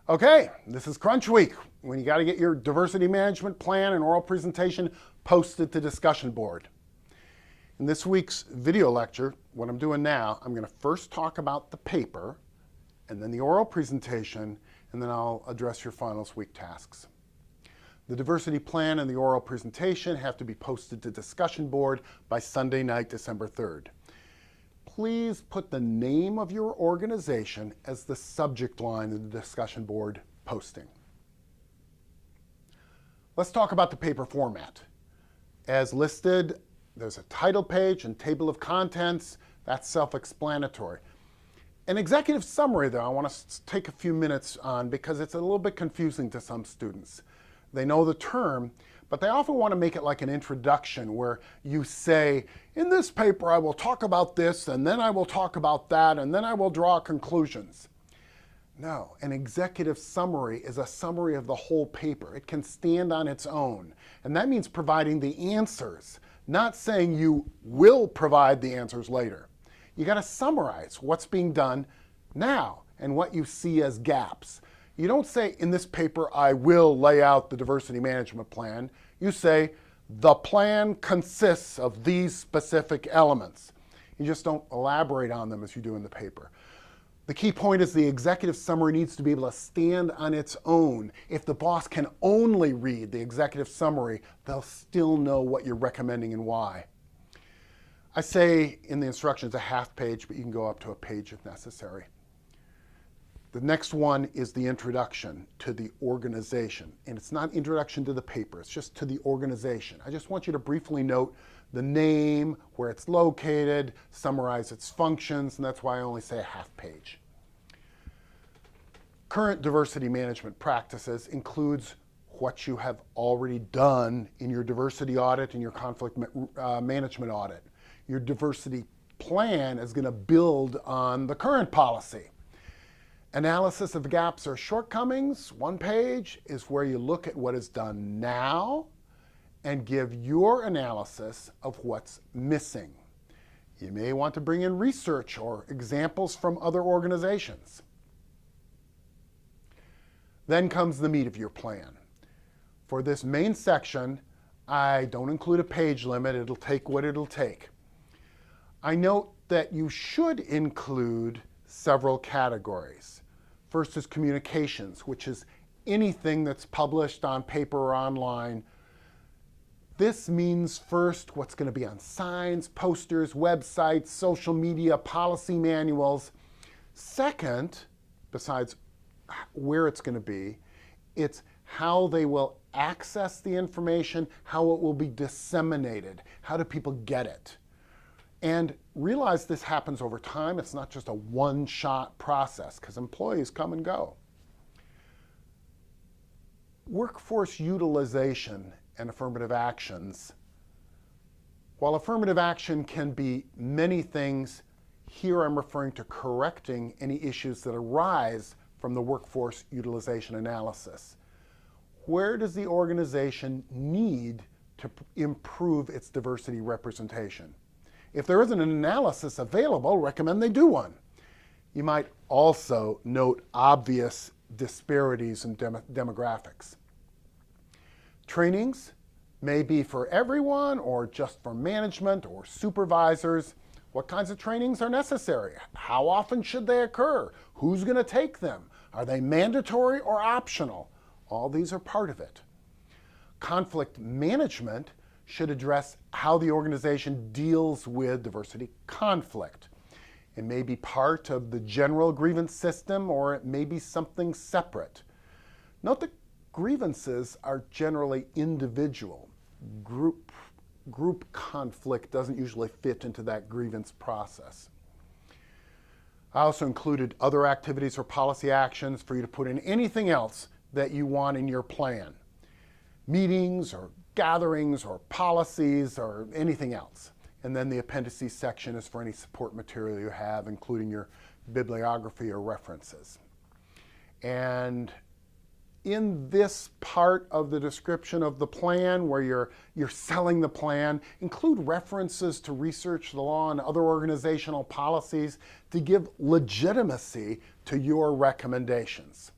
Okay, this is Crunch Week, when you got to get your diversity management plan and oral presentation posted to discussion board. In this week's video lecture, what I'm doing now, I'm going to first talk about the paper, and then the oral presentation, and then I'll address your finals week tasks. The diversity plan and the oral presentation have to be posted to discussion board by Sunday night, December 3rd. Please put the name of your organization as the subject line of the discussion board posting. Let's talk about the paper format. As listed, there's a title page and table of contents. That's self-explanatory. An executive summary, though, I want to take a few minutes on because it's a little bit confusing to some students. They know the term, but they often want to make it like an introduction where you say, in this paper I will talk about this, and then I will talk about that, and then I will draw conclusions. No, an executive summary is a summary of the whole paper. It can stand on its own, and that means providing the answers, not saying you will provide the answers later. You got to summarize what's being done now and what you see as gaps. You don't say, in this paper, I will lay out the diversity management plan. You say, the plan consists of these specific elements. You just don't elaborate on them as you do in the paper. The key point is the executive summary needs to be able to stand on its own. If the boss can only read the executive summary, they'll still know what you're recommending and why. I say in the instructions a half page, but you can go up to a page if necessary. The next one is the introduction to the organization. And it's not introduction to the paper, it's just to the organization. I just want you to briefly note the name, where it's located, summarize its functions, and that's why I only say a half page. Current diversity management practices includes what you have already done in your diversity audit and your conflict management audit. Your diversity plan is going to build on the current policy. Analysis of gaps or shortcomings, 1 page, is where you look at what is done now and give your analysis of what's missing. You may want to bring in research or examples from other organizations. Then comes the meat of your plan. For this main section, I don't include a page limit. It'll take what it'll take. I note that you should include several categories. First is communications, which is anything that's published on paper or online. This means first what's going to be on signs, posters, websites, social media, policy manuals. Second, besides where it's going to be, it's how they will access the information, how it will be disseminated, how do people get it. And realize this happens over time. It's not just a one-shot process because employees come and go. Workforce utilization and affirmative actions. While affirmative action can be many things, here I'm referring to correcting any issues that arise from the workforce utilization analysis. Where does the organization need to improve its diversity representation? If there isn't an analysis available, recommend they do one. You might also note obvious disparities in demographics. Trainings may be for everyone or just for management or supervisors. What kinds of trainings are necessary? How often should they occur? Who's going to take them? Are they mandatory or optional? All these are part of it. Conflict management should address how the organization deals with diversity conflict. It may be part of the general grievance system, or it may be something separate. Note that grievances are generally individual. Group conflict doesn't usually fit into that grievance process. I also included other activities or policy actions for you to put in anything else that you want in your plan. Meetings or gatherings or policies or anything else. And then the appendices section is for any support material you have, including your bibliography or references. And in this part of the description of the plan where you're selling the plan, include references to research, the law, and other organizational policies to give legitimacy to your recommendations.